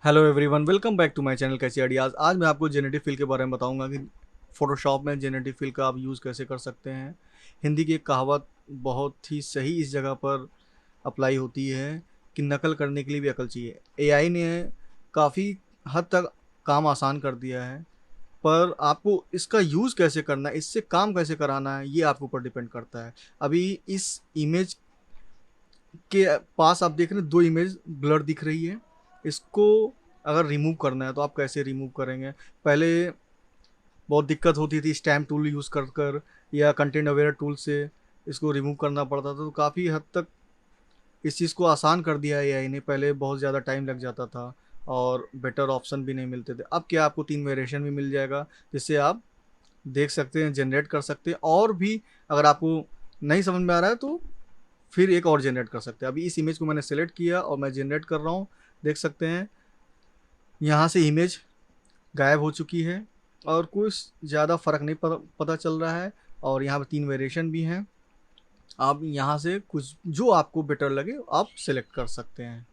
Hello everyone, welcome back to my channel कैसी ideas. आज मैं आपको जेनेटिव फिल के बारे में बताऊंगा कि फ़ोटोशॉप में जेनेटिव फिल का आप यूज़ कैसे कर सकते हैं। हिंदी की एक कहावत बहुत ही सही इस जगह पर अप्लाई होती है कि नकल करने के लिए भी अकल चाहिए। एआई ने काफ़ी हद तक काम आसान कर दिया है, पर आपको इसका यूज़ कैसे करना है, इससे काम कैसे कराना है, ये आपके ऊपर डिपेंड करता है। अभी इस इमेज के पास आप देख रहे हैं, दो इमेज ब्लर दिख रही है। इसको अगर रिमूव करना है तो आप कैसे रिमूव करेंगे? पहले बहुत दिक्कत होती थी स्टैम्प टूल यूज़ कर कर या कंटेंट अवेयर टूल से इसको रिमूव करना पड़ता था, तो काफ़ी हद तक इस चीज़ को आसान कर दिया है एआई ने। पहले बहुत ज़्यादा टाइम लग जाता था और बेटर ऑप्शन भी नहीं मिलते थे। अब क्या आपको 3 वेरिएशन भी मिल जाएगा, जिससे आप देख सकते हैं, जनरेट कर सकते हैं। और भी अगर आपको नहीं समझ में आ रहा है तो फिर एक और जनरेट कर सकते हैं। अभी इस इमेज को मैंने सेलेक्ट किया और मैं जनरेट कर रहा हूँ। देख सकते हैं यहाँ से इमेज गायब हो चुकी है और कुछ ज़्यादा फ़र्क नहीं पता चल रहा है। और यहाँ पे 3 वेरिएशन भी हैं। आप यहाँ से कुछ जो आपको बेटर लगे आप सेलेक्ट कर सकते हैं।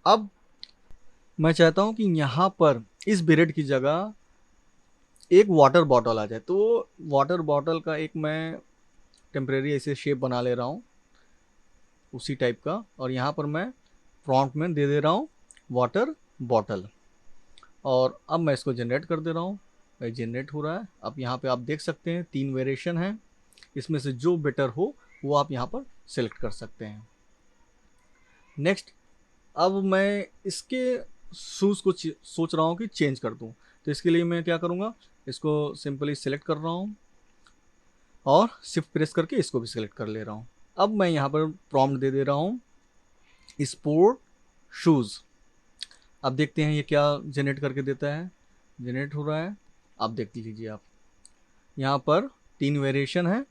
अब मैं चाहता हूँ कि यहाँ पर इस बिरेड की जगह एक वाटर बॉटल आ जाए, तो वाटर बॉटल का एक मैं टेम्परेरी ऐसे शेप बना ले रहा हूँ उसी टाइप का। और यहाँ पर मैं प्रॉम्प्ट में दे दे रहा हूँ वाटर बॉटल। और अब मैं इसको जनरेट कर दे रहा हूँ। जनरेट हो रहा है। अब यहाँ पे आप देख सकते हैं 3 वेरिएशन हैं, इसमें से जो बेटर हो वो आप यहाँ पर सेलेक्ट कर सकते हैं। नेक्स्ट, अब मैं इसके शूज़ को सोच रहा हूँ कि चेंज कर दूँ। तो इसके लिए मैं क्या करूँगा, इसको सिंपली सेलेक्ट कर रहा हूँ और शिफ्ट प्रेस करके इसको भी सिलेक्ट कर ले रहा हूँ। अब मैं यहाँ पर प्रॉम्प्ट दे दे रहा हूँ स्पोर्ट शूज़। अब देखते हैं ये क्या जनरेट करके देता है। जनरेट हो रहा है, आप देख लीजिए। आप यहाँ पर 3 वेरिएशन है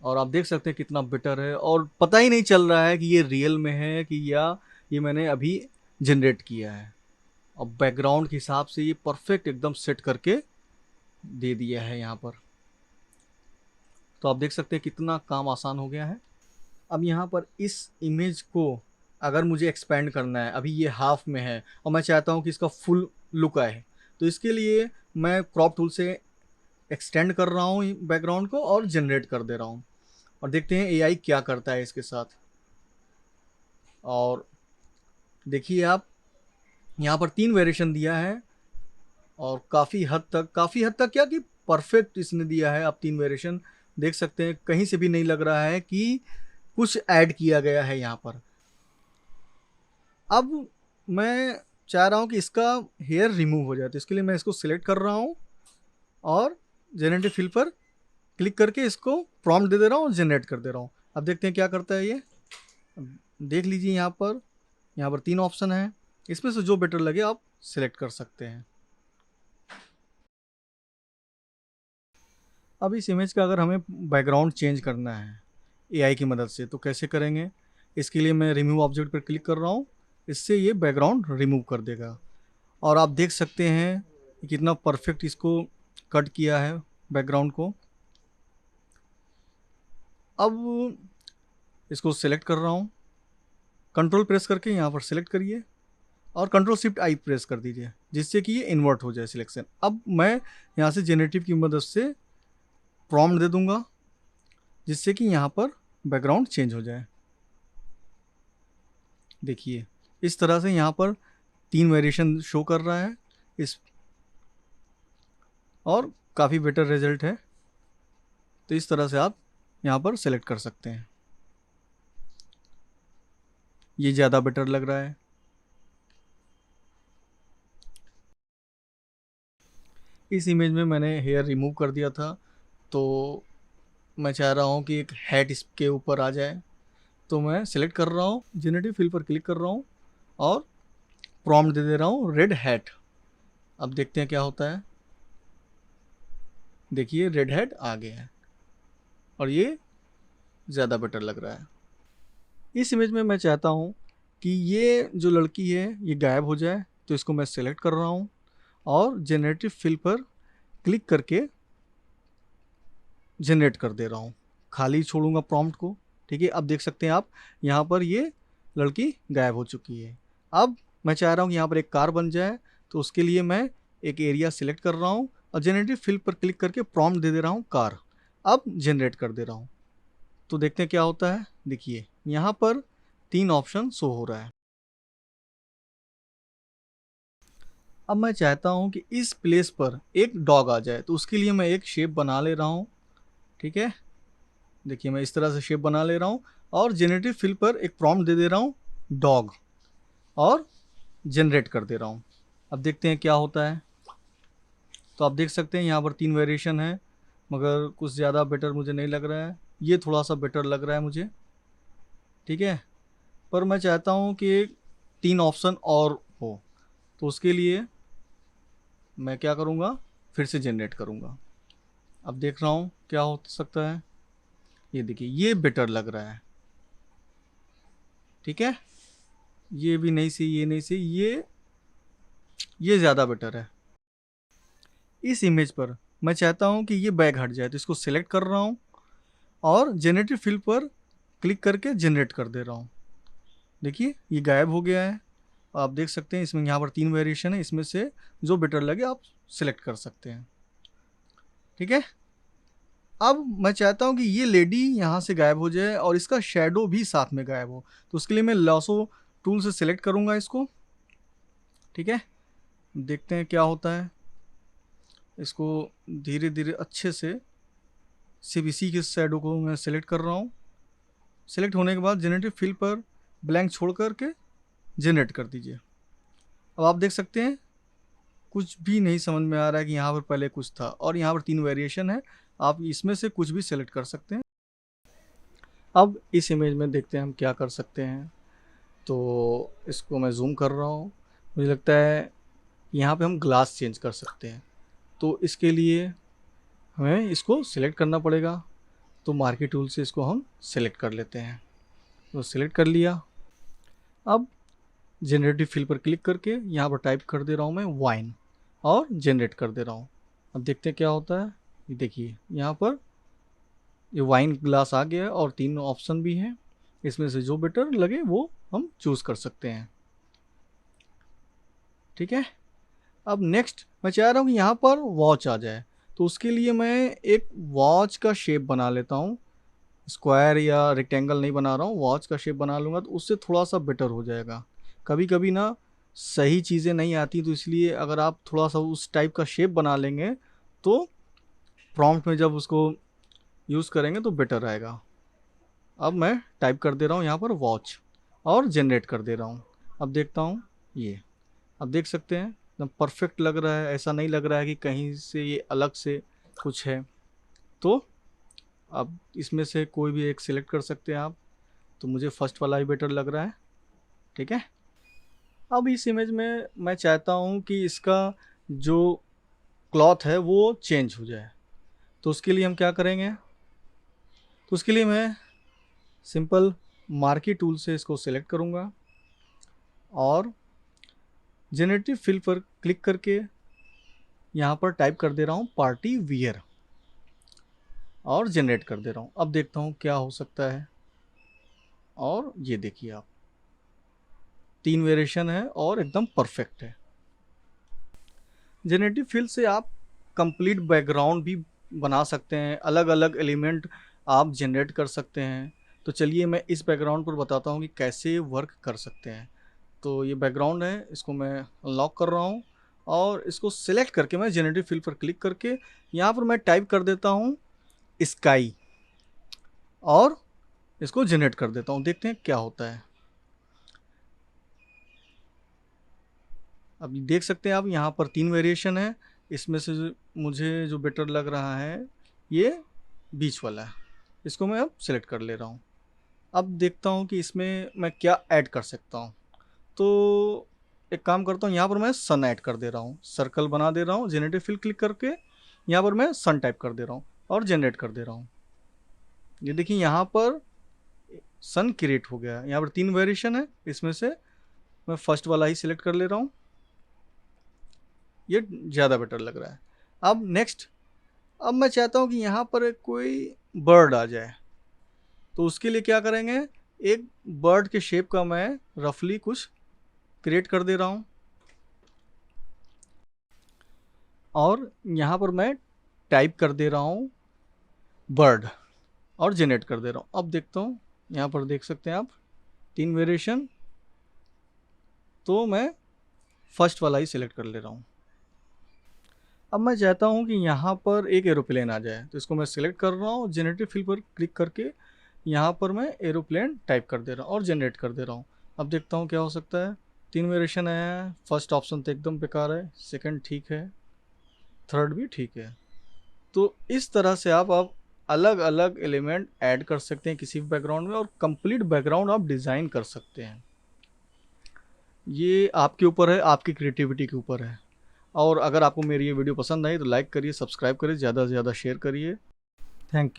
और आप देख सकते हैं कितना बेटर है और पता ही नहीं चल रहा है कि ये रियल में है कि या ये मैंने अभी जनरेट किया है। और बैकग्राउंड के हिसाब से ये परफेक्ट एकदम सेट करके दे दिया है यहाँ पर। तो आप देख सकते हैं कितना काम आसान हो गया है। अब यहाँ पर इस इमेज को अगर मुझे एक्सपेंड करना है, अभी ये हाफ में है और मैं चाहता हूँ कि इसका फुल लुक आए, तो इसके लिए मैं क्रॉप टूल से एक्सटेंड कर रहा हूँ बैकग्राउंड को और जनरेट कर दे रहा हूँ। और देखते हैं एआई क्या करता है इसके साथ। और देखिए आप, यहाँ पर 3 वेरिएशन दिया है और काफ़ी हद तक क्या कि परफेक्ट इसने दिया है। आप 3 वेरिएशन देख सकते हैं, कहीं से भी नहीं लग रहा है कि कुछ ऐड किया गया है यहाँ पर। अब मैं चाह रहा हूँ कि इसका हेयर रिमूव हो जाए, तो इसके लिए मैं इसको सिलेक्ट कर रहा हूँ और जेनरेटिव फिल पर क्लिक करके इसको प्रॉम्प्ट दे दे रहा हूँ और जनरेट कर दे रहा हूँ। अब देखते हैं क्या करता है ये। देख लीजिए यहाँ पर 3 ऑप्शन है, इसमें से जो बेटर लगे आप सिलेक्ट कर सकते हैं। अब इस इमेज का अगर हमें बैकग्राउंड चेंज करना है एआई की मदद से, तो कैसे करेंगे? इसके लिए मैं रिमूव ऑब्जेक्ट पर क्लिक कर रहा हूँ, इससे ये बैकग्राउंड रिमूव कर देगा। और आप देख सकते हैं कि कितना परफेक्ट इसको कट किया है बैकग्राउंड को। अब इसको सेलेक्ट कर रहा हूँ, कंट्रोल प्रेस करके यहाँ पर सेलेक्ट करिए और कंट्रोल शिफ्ट आई प्रेस कर दीजिए, जिससे कि ये इन्वर्ट हो जाए सिलेक्शन। अब मैं यहाँ से जेनरेटिव की मदद से प्रॉम्प्ट दे दूंगा, जिससे कि यहाँ पर बैकग्राउंड चेंज हो जाए। देखिए इस तरह से यहाँ पर 3 वेरिएशन शो कर रहा है इस, और काफ़ी बेटर रिजल्ट है। तो इस तरह से आप यहाँ पर सेलेक्ट कर सकते हैं। ये ज़्यादा बेटर लग रहा है। इस इमेज में मैंने हेयर रिमूव कर दिया था, तो मैं चाह रहा हूँ कि एक हैट इसके ऊपर आ जाए। तो मैं सिलेक्ट कर रहा हूँ, जेनेटिव फिल पर क्लिक कर रहा हूँ और प्रॉम्प्ट दे दे रहा हूँ रेड हैट। अब देखते हैं क्या होता है। देखिए रेड हैट आ गया है और ये ज़्यादा बेटर लग रहा है। इस इमेज में मैं चाहता हूँ कि ये जो लड़की है ये गायब हो जाए, तो इसको मैं सेलेक्ट कर रहा हूँ और जेनरेटिव फिल पर क्लिक करके जनरेट कर दे रहा हूँ। खाली छोड़ूंगा प्रॉम्प्ट को। ठीक है, अब देख सकते हैं आप यहाँ पर ये लड़की गायब हो चुकी है। अब मैं चाह रहा हूँ कि यहाँ पर एक कार बन जाए, तो उसके लिए मैं एक एरिया सिलेक्ट कर रहा हूँ और जनरेटिव फिल पर क्लिक करके प्रॉम्प्ट दे दे रहा हूँ कार। अब जनरेट कर दे रहा हूँ, तो देखते हैं क्या होता है। देखिए यहाँ पर 3 ऑप्शन शो हो रहा है। अब मैं चाहता हूँ कि इस प्लेस पर एक डॉग आ जाए, तो उसके लिए मैं एक शेप बना ले रहा हूँ। ठीक है, देखिए मैं इस तरह से शेप बना ले रहा हूँ और जनरेटिव फिल पर एक प्रॉम्प्ट दे दे रहा हूँ डॉग, और जनरेट कर दे रहा हूँ। अब देखते हैं क्या होता है। तो आप देख सकते हैं यहाँ पर 3 वेरिएशन है, मगर कुछ ज़्यादा बेटर मुझे नहीं लग रहा है। ये थोड़ा सा बेटर लग रहा है मुझे। ठीक है, पर मैं चाहता हूँ कि 3 ऑप्शन और हो, तो उसके लिए मैं क्या करूँगा, फिर से जनरेट करूँगा। अब देख रहा हूँ क्या हो सकता है। ये देखिए ये बेटर लग रहा है। ठीक है, ये भी नहीं सही, ये नहीं सही, ये ज़्यादा बेटर है। इस इमेज पर मैं चाहता हूँ कि ये बैग हट जाए, तो इसको सिलेक्ट कर रहा हूँ और जनरेटिव फिल पर क्लिक करके जनरेट कर दे रहा हूँ। देखिए ये गायब हो गया है। आप देख सकते हैं इसमें यहाँ पर 3 वेरिएशन है, इसमें से जो बेटर लगे आप सिलेक्ट कर सकते हैं। ठीक है, अब मैं चाहता हूँ कि ये लेडी यहाँ से गायब हो जाए और इसका शेडो भी साथ में गायब हो, तो उसके लिए मैं लॉसो टूल से सिलेक्ट करूँगा इसको। ठीक है, देखते हैं क्या होता है। इसको धीरे धीरे अच्छे से सिर्फ इसी के शेडो को मैं सिलेक्ट कर रहा हूँ। सिलेक्ट होने के बाद जनरेटिव फिल पर ब्लैंक छोड़ करके जनरेट कर दीजिए। अब आप देख सकते हैं कुछ भी नहीं समझ में आ रहा है कि यहाँ पर पहले कुछ था, और यहाँ पर 3 वेरिएशन है, आप इसमें से कुछ भी सेलेक्ट कर सकते हैं। अब इस इमेज में देखते हैं हम क्या कर सकते हैं। तो इसको मैं जूम कर रहा हूँ। मुझे लगता है यहाँ पे हम ग्लास चेंज कर सकते हैं, तो इसके लिए हमें इसको सिलेक्ट करना पड़ेगा। तो मार्केट टूल से इसको हम सिलेक्ट कर लेते हैं, तो सिलेक्ट कर लिया। अब जनरेटिव फिल पर क्लिक करके यहाँ पर टाइप कर दे रहा हूँ मैं वाइन, और जनरेट कर दे रहा हूँ। अब देखते हैं क्या होता है। ये देखिए यहाँ पर ये वाइन ग्लास आ गया है और 3 ऑप्शन भी हैं, इसमें से जो बेटर लगे वो हम चूज़ कर सकते हैं। ठीक है, अब नेक्स्ट मैं चाह रहा हूँ कि यहाँ पर वॉच आ जाए, तो उसके लिए मैं एक वॉच का शेप बना लेता हूँ। स्क्वायर या रेक्टेंगल नहीं बना रहा हूँ, वॉच का शेप बना लूँगा, तो उससे थोड़ा सा बेटर हो जाएगा। कभी कभी ना सही चीज़ें नहीं आती, तो इसलिए अगर आप थोड़ा सा उस टाइप का शेप बना लेंगे तो प्रॉम्प्ट में जब उसको यूज़ करेंगे तो बेटर रहेगा। अब मैं टाइप कर दे रहा हूँ यहाँ पर वॉच और जनरेट कर दे रहा हूँ। अब देखता हूँ ये, अब देख सकते हैं एकदम परफेक्ट लग रहा है, ऐसा नहीं लग रहा है कि कहीं से ये अलग से कुछ है। तो अब इसमें से कोई भी एक सिलेक्ट कर सकते हैं आप, तो मुझे फर्स्ट वाला ही बेटर लग रहा है। ठीक है, अब इस इमेज में मैं चाहता हूँ कि इसका जो क्लॉथ है वो चेंज हो जाए, तो उसके लिए हम क्या करेंगे। तो उसके लिए मैं सिंपल मार्की टूल से इसको सिलेक्ट करूँगा और जनरेटिव फिल पर क्लिक करके यहाँ पर टाइप कर दे रहा हूँ पार्टी वियर, और जनरेट कर दे रहा हूँ। अब देखता हूँ क्या हो सकता है। और ये देखिए आप 3 वेरिएशन है और एकदम परफेक्ट है। जनरेटिव फिल से आप कंप्लीट बैकग्राउंड भी बना सकते हैं, अलग अलग एलिमेंट आप जनरेट कर सकते हैं। तो चलिए मैं इस बैकग्राउंड पर बताता हूँ कि कैसे वर्क कर सकते हैं। तो ये बैकग्राउंड है, इसको मैं अनलॉक कर रहा हूँ और इसको सिलेक्ट करके मैं जनरेटिव फिल पर क्लिक करके यहाँ पर मैं टाइप कर देता हूँ स्काई, और इसको जनरेट कर देता हूँ। देखते हैं क्या होता है। अब देख सकते हैं आप यहाँ पर 3 वेरिएशन है, इसमें से मुझे जो बेटर लग रहा है ये बीच वाला है, इसको मैं अब सिलेक्ट कर ले रहा हूँ। अब देखता हूँ कि इसमें मैं क्या ऐड कर सकता हूँ। तो एक काम करता हूँ, यहाँ पर मैं सन ऐड कर दे रहा हूँ, सर्कल बना दे रहा हूँ, जनरेटिव फिल क्लिक करके यहाँ पर मैं सन टाइप कर दे रहा हूँ और जनरेट कर दे रहा हूँ। ये देखिए यहाँ पर सन क्रिएट हो गया। यहाँ पर 3 वेरिएशन है, इसमें से मैं फर्स्ट वाला ही सिलेक्ट कर ले रहा हूँ, ये ज़्यादा बेटर लग रहा है। अब नेक्स्ट, अब मैं चाहता हूँ कि यहाँ पर कोई बर्ड आ जाए, तो उसके लिए क्या करेंगे, एक बर्ड के शेप का मैं रफली कुछ क्रिएट कर दे रहा हूँ और यहाँ पर मैं टाइप कर दे रहा हूँ बर्ड और जनरेट कर दे रहा हूँ। अब देखता हूँ, यहाँ पर देख सकते हैं आप 3 वेरिएशन, तो मैं फर्स्ट वाला ही सिलेक्ट कर ले रहा हूँ। अब मैं चाहता हूँ कि यहाँ पर एक एरोप्लेन आ जाए, तो इसको मैं सिलेक्ट कर रहा हूँ, जनरेटिव फील पर क्लिक करके यहाँ पर मैं एरोप्लेन टाइप कर दे रहा हूँ और जनरेट कर दे रहा हूँ। अब देखता हूँ क्या हो सकता है। 3 वेरिएशन आया है। फर्स्ट ऑप्शन तो एकदम बेकार है, सेकंड ठीक है, थर्ड भी ठीक है। तो इस तरह से आप अलग अलग एलिमेंट ऐड कर सकते हैं किसी भी बैकग्राउंड में और कंप्लीट बैकग्राउंड आप डिज़ाइन कर सकते हैं। ये आपके ऊपर है, आपकी क्रिएटिविटी के ऊपर है। और अगर आपको मेरी ये वीडियो पसंद आई तो लाइक करिए, सब्सक्राइब करिए, ज़्यादा से ज़्यादा शेयर करिए। Thank you.